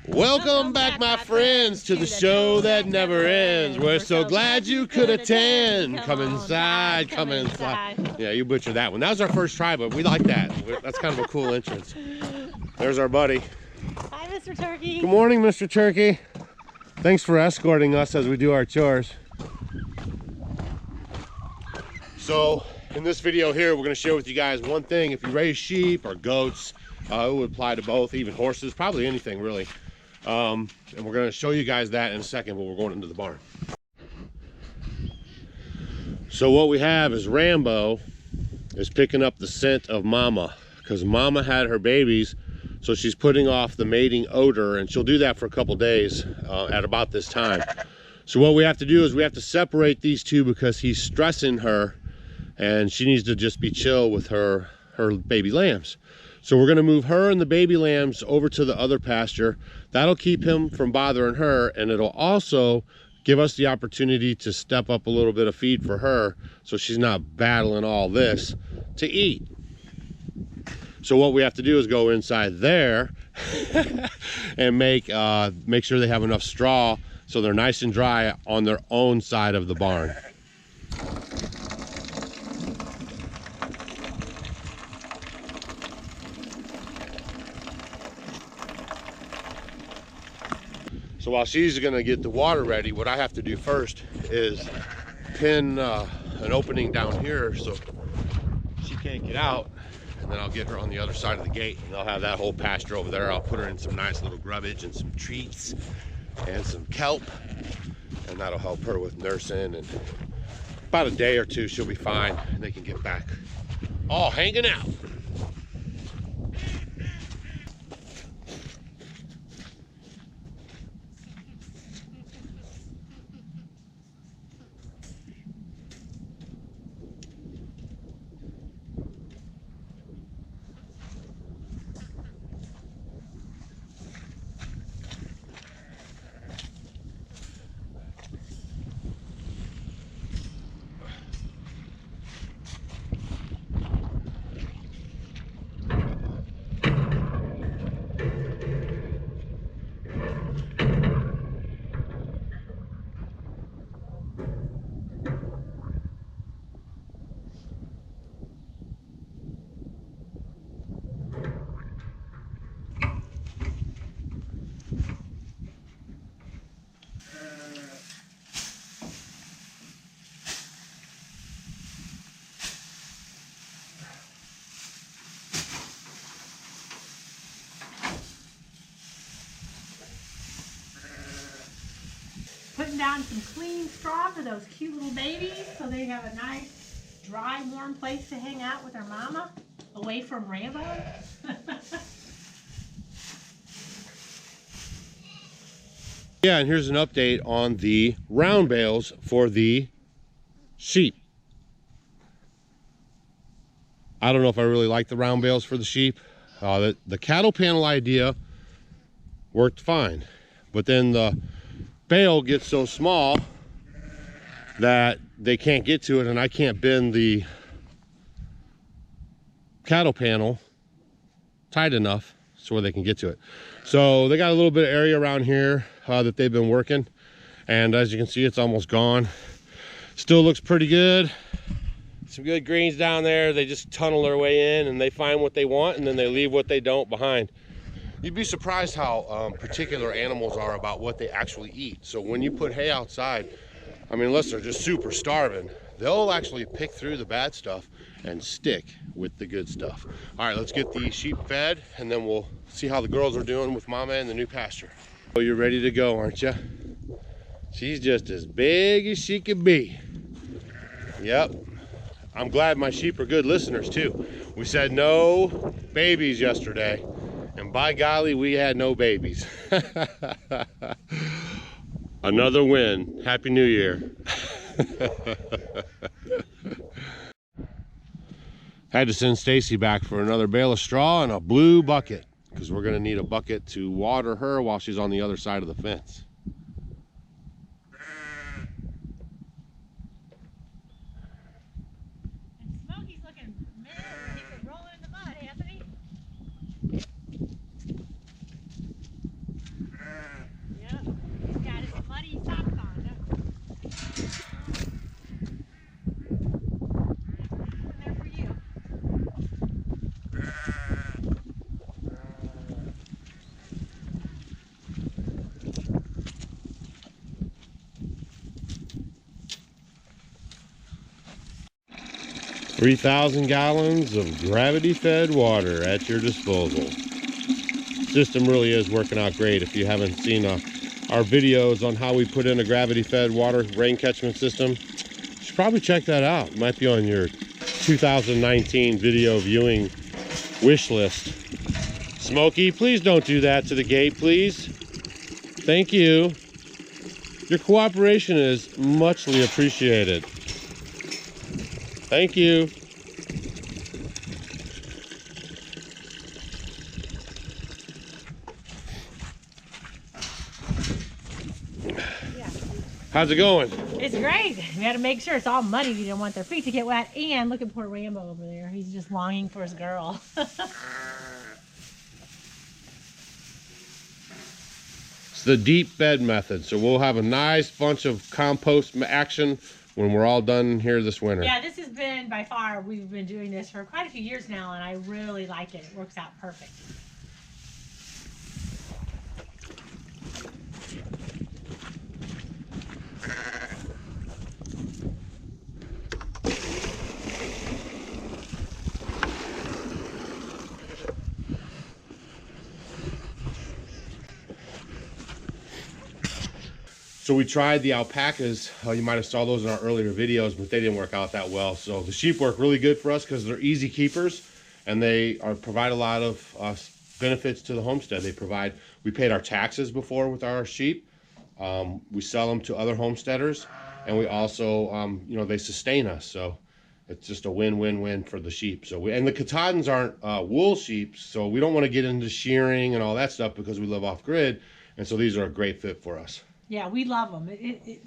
Welcome back, my friends, to the show that never ends. We're so glad you could attend. Come inside, come inside. Yeah, you butchered that one. That was our first try, but we like that. That's kind of a cool entrance. There's our buddy. Hi, Mr. Turkey. Good morning, Mr. Turkey. Thanks for escorting us as we do our chores. So, in this video here, we're going to share with you guys one thing. If you raise sheep or goats, it would apply to both, even horses, probably anything really. And we're going to show you guys that in a second, but we're going into the barn. So what we have is Rambo is picking up the scent of Mama, because Mama had her babies, so she's putting off the mating odor, and she'll do that for a couple days at about this time. So what we have to do is we have to separate these two because he's stressing her, and she needs to just be chill with her baby lambs. So we're going to move her and the baby lambs over to the other pasture. That'll keep him from bothering her, and it'll also give us the opportunity to step up a little bit of feed for her so she's not battling all this to eat. So what we have to do is go inside there and make sure they have enough straw so they're nice and dry on their own side of the barn. So while she's gonna get the water ready, what I have to do first is pin an opening down here so she can't get out, and then I'll get her on the other side of the gate, and I'll have that whole pasture over there. I'll put her in some nice little grubbage and some treats and some kelp, and that'll help her with nursing, and about a day or two she'll be fine, and they can get back all hanging out. Putting down some clean straw for those cute little babies so they have a nice, dry, warm place to hang out with their mama, away from Rambo. Yeah, and here's an update on the round bales for the sheep. I don't know if I really like the round bales for the sheep. The cattle panel idea worked fine, but then the bale gets so small that they can't get to it, and I can't bend the cattle panel tight enough so where they can get to it. So they got a little bit of area around here that they've been working, and as you can see, it's almost gone. Still looks pretty good. Some good greens down there. They just tunnel their way in and they find what they want, and then they leave what they don't behind. You'd be surprised how particular animals are about what they actually eat. So when you put hay outside, I mean, unless they're just super starving, they'll actually pick through the bad stuff and stick with the good stuff. All right, let's get the sheep fed, and then we'll see how the girls are doing with Mama in the new pasture. Oh, you're ready to go, aren't you? She's just as big as she can be. Yep. I'm glad my sheep are good listeners too. We said no babies yesterday, and by golly, we had no babies. Another win. Happy New Year. Had to send Stacy back for another bale of straw and a blue bucket, because we're going to need a bucket to water her while she's on the other side of the fence. 3,000 gallons of gravity-fed water at your disposal. System really is working out great. If you haven't seen our videos on how we put in a gravity-fed water rain catchment system, you should probably check that out. It might be on your 2019 video viewing wish list. Smokey, please don't do that to the gate, please. Thank you. Your cooperation is muchly appreciated. Thank you. How's it going? It's great. We had to make sure it's all muddy. We didn't want their feet to get wet. And look at poor Rambo over there. He's just longing for his girl. It's the deep bed method. So we'll have a nice bunch of compost action when we're all done here this winter. Yeah, this has been, by far, we've been doing this for quite a few years now, and I really like it. It works out perfect. So we tried the alpacas. You might have saw those in our earlier videos, but they didn't work out that well. So the sheep work really good for us because they're easy keepers, and they provide a lot of benefits to the homestead. We paid our taxes before with our sheep. We sell them to other homesteaders, and we also, they sustain us. So it's just a win-win-win for the sheep. And the Katahdins aren't wool sheep, so we don't want to get into shearing and all that stuff because we live off grid, and so these are a great fit for us. Yeah, we love them.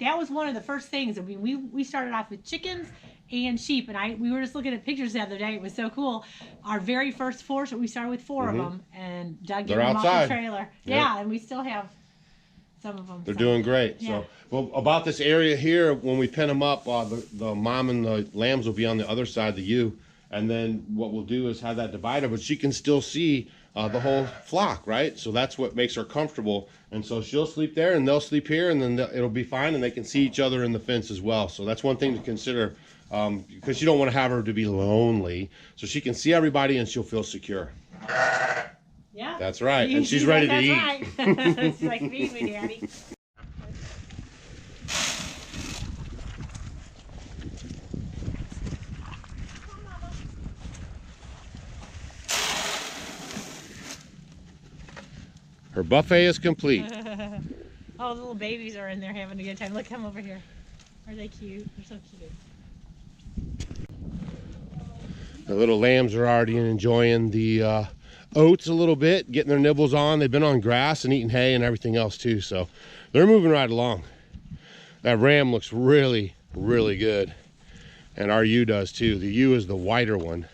That was one of the first things. I mean, we started off with chickens and sheep, and we were just looking at pictures the other day. It was so cool. Our very first four, so we started with 4 of them, and Doug gave them off the trailer. Yeah, and we still have some of them. They're doing great. Yeah. So, well, about this area here, when we pin them up, the mom and the lambs will be on the other side, the ewe, and then what we'll do is have that divider, but she can still see the whole flock, right? So that's what makes her comfortable. And so she'll sleep there and they'll sleep here, and then it'll be fine, and they can see each other in the fence as well. So that's one thing to consider, because you don't want to have her to be lonely. So she can see everybody and she'll feel secure. Yeah. That's right. And she's ready to eat. Right. She's like, feed me, Daddy. Her buffet is complete. Oh, the little babies are in there having a good time. Look, come over here. Are they cute? They're so cute. The little lambs are already enjoying the oats a little bit, getting their nibbles on. They've been on grass and eating hay and everything else too, so they're moving right along. That ram looks really, really good, and our ewe does too. The ewe is the whiter one,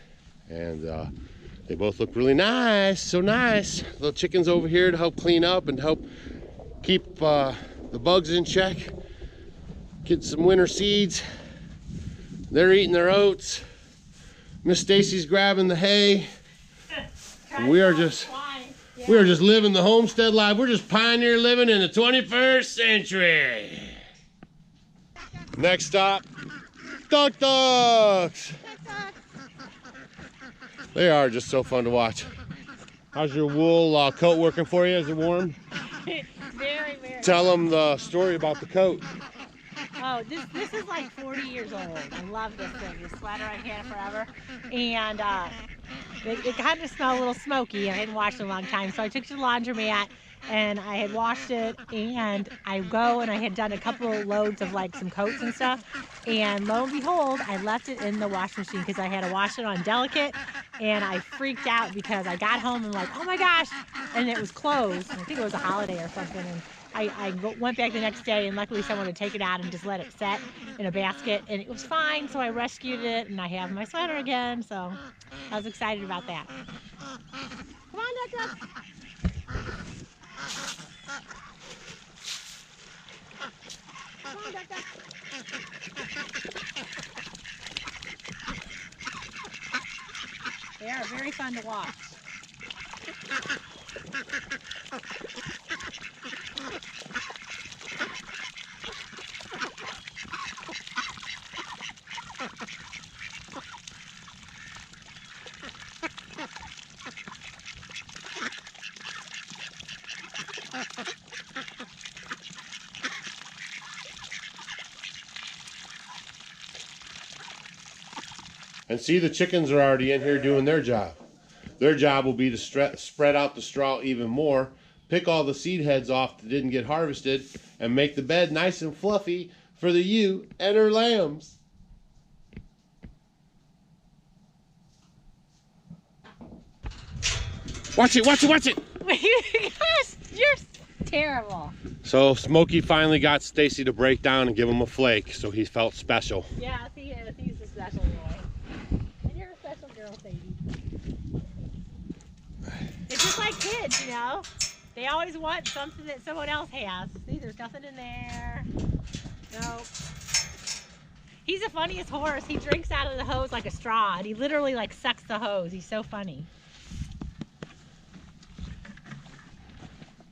and they both look really nice, so nice. Little chickens over here to help clean up and help keep the bugs in check. Get some winter seeds. They're eating their oats. Miss Stacy's grabbing the hay. We are just living the homestead life. We're just pioneer living in the 21st century. Next stop, duck ducks. They are just so fun to watch. How's your wool coat working for you? Is it warm? Very, very. Tell them the story about the coat. Oh, this is like 40 years old. I love this thing. This sweater I've had forever. And it kind of smelled a little smoky, and I hadn't washed it in a long time. So I took it to the laundromat, and I had washed it, and I had done a couple of loads of like some coats and stuff. And lo and behold, I left it in the wash machine because I had to wash it on delicate, and I freaked out because I got home and like, oh my gosh, and it was closed. I think it was a holiday or something. And I went back the next day, and luckily someone had taken it out and just let it set in a basket, and it was fine. So I rescued it, and I have my sweater again. So I was excited about that. Come on, Duck Duck. Come on, Duck Duck. They are very fun to watch. And see, the chickens are already in here doing their job. Their job will be to spread out the straw even more, pick all the seed heads off that didn't get harvested, and make the bed nice and fluffy for the ewe and her lambs. Watch it, watch it, watch it! Gosh, you're terrible. So Smokey finally got Stacy to break down and give him a flake, so he felt special. Yes, he is. He's a special boy. And you're a special girl, Sadie. It's just like kids, you know? They always want something that someone else has. See, there's nothing in there. Nope. He's the funniest horse. He drinks out of the hose like a straw, and he literally like sucks the hose. He's so funny.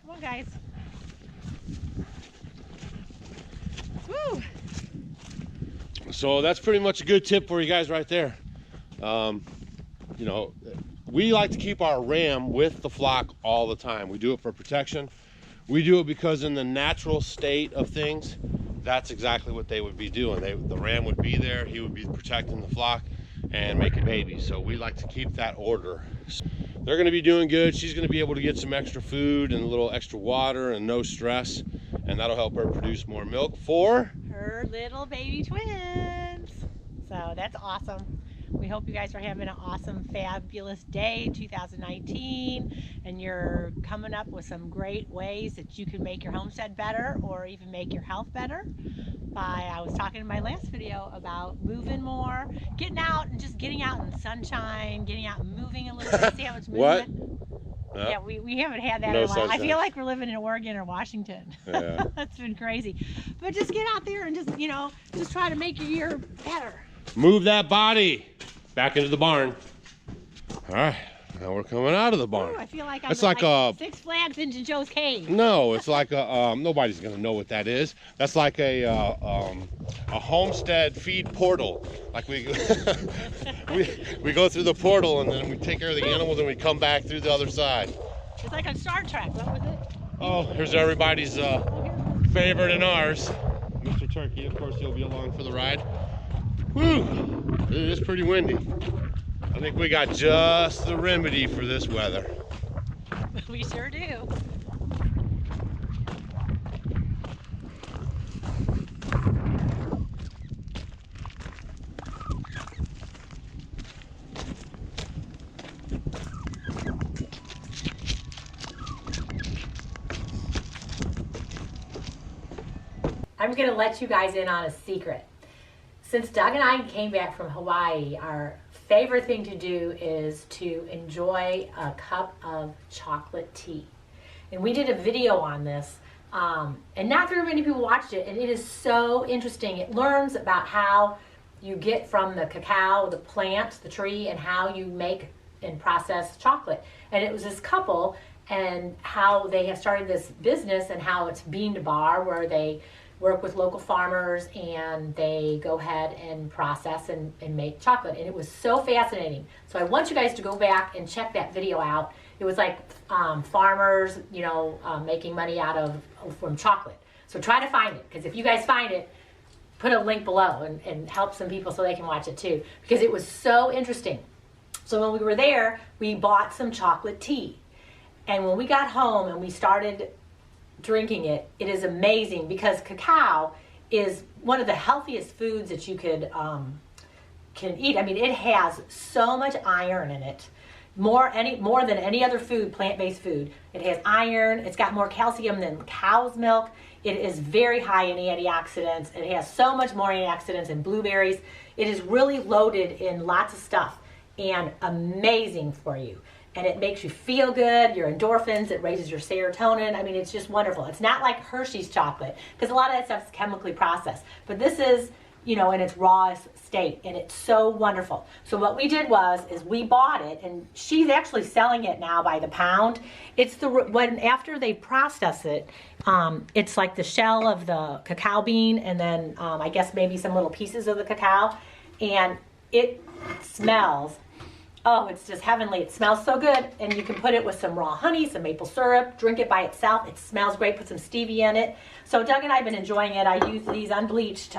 Come on, guys. Woo! So that's pretty much a good tip for you guys right there. You know, we like to keep our ram with the flock all the time. We do it for protection. We do it because in the natural state of things, that's exactly what they would be doing. The ram would be there, he would be protecting the flock and making babies. So we like to keep that order. They're gonna be doing good. She's gonna be able to get some extra food and a little extra water and no stress, and that'll help her produce more milk for her little baby twins. So that's awesome. We hope you guys are having an awesome, fabulous day, 2019, and you're coming up with some great ways that you can make your homestead better or even make your health better. I was talking in my last video about moving more, getting out and just getting out in the sunshine, getting out and moving a little bit, see how much movement. What? No. Yeah, we haven't had that No in a while. sunshine. I feel like we're living in Oregon or Washington. Yeah. That's been crazy. But just get out there and just, you know, just try to make your year better. Move that body back into the barn. All right, now we're coming out of the barn. Ooh, I feel like I'm It's like a Six Flags into Joe's Cave. no. It's like a nobody's gonna know what that is. That's like a homestead feed portal. Like we we go through the portal and then we take care of the animals and we come back through the other side. It's like on Star Trek. What was it? Oh, here's everybody's favorite and ours, Mr. Turkey. Of course, he'll be along for the ride. Woo! It is pretty windy. I think we got just the remedy for this weather. We sure do. I'm going to let you guys in on a secret. Since Doug and I came back from Hawaii, our favorite thing to do is to enjoy a cup of chocolate tea. And we did a video on this, and not very many people watched it, and it is so interesting. It learns about how you get from the cacao, the plant, the tree, and how you make and process chocolate. And it was this couple and how they have started this business and how it's bean to bar, where they work with local farmers and they go ahead and process and make chocolate. And it was so fascinating. So I want you guys to go back and check that video out. It was like farmers, you know, making money from chocolate. So try to find it, because if you guys find it, put a link below and help some people so they can watch it too, because it was so interesting. So when we were there, we bought some chocolate tea. And when we got home and we started drinking it, it is amazing, because cacao is one of the healthiest foods that you can eat. I mean, it has so much iron in it, more than any other food, plant-based food. It has iron. It's got more calcium than cow's milk. It is very high in antioxidants. It has so much more antioxidants than blueberries. It is really loaded in lots of stuff and amazing for you. And it makes you feel good, your endorphins, it raises your serotonin. I mean, it's just wonderful. It's not like Hershey's chocolate, because a lot of that stuff is chemically processed. But this is, you know, in its rawest state, and it's so wonderful. So what we did is we bought it, and she's actually selling it now by the pound. It's after they process it, it's like the shell of the cacao bean, and then I guess maybe some little pieces of the cacao, and it smells Oh, it's just heavenly. It smells so good. And you can put it with some raw honey, some maple syrup, drink it by itself. It smells great. Put some stevia in it. So Doug and I have been enjoying it. I use these unbleached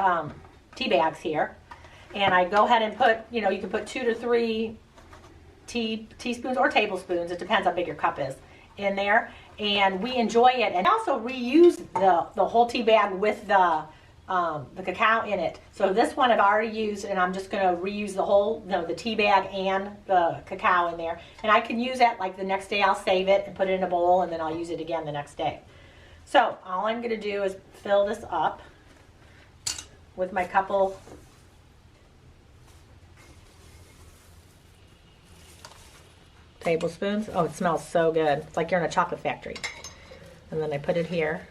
tea bags here. And I go ahead and put, you know, you can put 2 to 3 teaspoons or tablespoons, it depends how big your cup is, in there. And we enjoy it. And I also reuse the whole tea bag with the cacao in it. So this one I've already used, and I'm just going to reuse the whole, the tea bag and the cacao in there. And I can use that, like the next day I'll save it and put it in a bowl, and then I'll use it again the next day. So all I'm going to do is fill this up with my couple tablespoons. Oh, it smells so good. It's like you're in a chocolate factory. And then I put it here.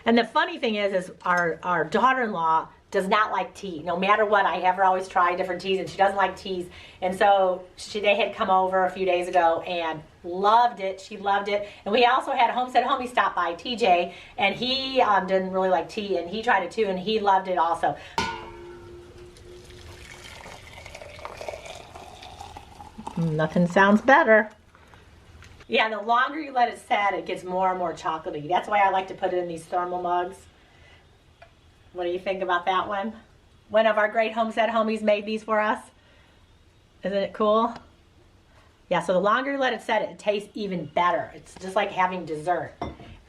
And the funny thing is our daughter-in-law does not like tea. No matter what, I have her always try different teas, and she doesn't like teas. And so they had come over a few days ago and loved it. She loved it. And we also had a Homestead homie stop by, TJ, and he didn't really like tea, and he tried it too, and he loved it also. Nothing sounds better. Yeah, the longer you let it set, it gets more and more chocolatey. That's why I like to put it in these thermal mugs. What do you think about that one? One of our great Homestead homies made these for us. Isn't it cool? Yeah, so the longer you let it set, it tastes even better. It's just like having dessert.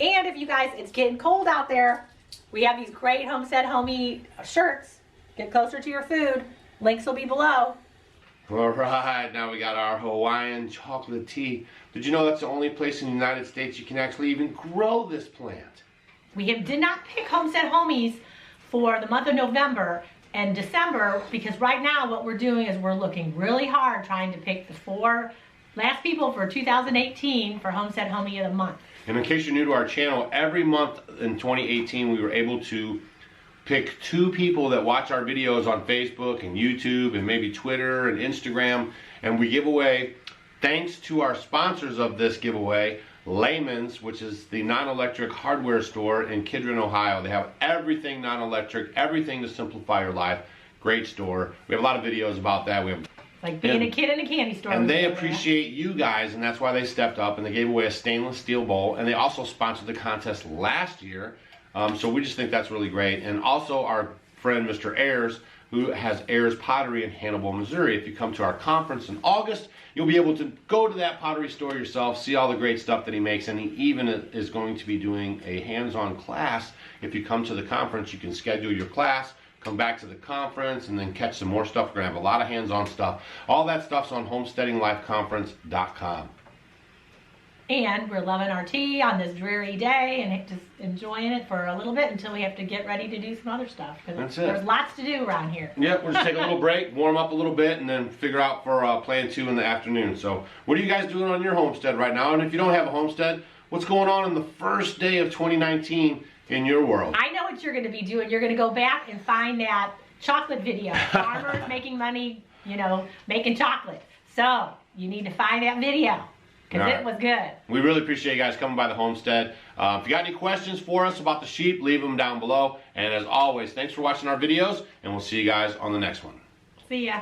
And if you guys, it's getting cold out there, we have these great Homestead homie shirts. Get closer to your food. Links will be below. All right, now we got our Hawaiian chocolate tea. Did you know that's the only place in the United States you can actually even grow this plant? We did not pick Homestead Homies for the month of November and December, because right now what we're doing is we're looking really hard trying to pick the 4 last people for 2018 for Homestead Homie of the Month. And in case you're new to our channel, every month in 2018 we were able to pick 2 people that watch our videos on Facebook and YouTube and maybe Twitter and Instagram, and we give away, thanks to our sponsors of this giveaway, Layman's, which is the non-electric hardware store in Kidron, Ohio. They have everything non-electric, everything to simplify your life. Great store. We have a lot of videos about that. We have like being a kid in a candy store. And they appreciate you guys, and that's why they stepped up and they gave away a stainless steel bowl, and they also sponsored the contest last year. So we just think that's really great. And also our friend Mr. Ayers, who has Ayers Pottery in Hannibal, Missouri. If you come to our conference in August, you'll be able to go to that pottery store yourself, see all the great stuff that he makes, and he even is going to be doing a hands-on class. If you come to the conference, you can schedule your class, come back to the conference, and then catch some more stuff. We're going to have a lot of hands-on stuff. All that stuff's on homesteadinglifeconference.com. And we're loving our tea on this dreary day and just enjoying it for a little bit until we have to get ready to do some other stuff. Because there's lots to do around here. Yeah, we'll just take a little break, warm up a little bit, and then figure out for plan 2 in the afternoon. So what are you guys doing on your homestead right now? And if you don't have a homestead, what's going on in the first day of 2019 in your world? I know what you're going to be doing. You're going to go back and find that chocolate video. Farmers making money, you know, making chocolate. So you need to find that video. Because it was good. We really appreciate you guys coming by the homestead. If you got any questions for us about the sheep, leave them down below. And as always, thanks for watching our videos, and we'll see you guys on the next one. See ya.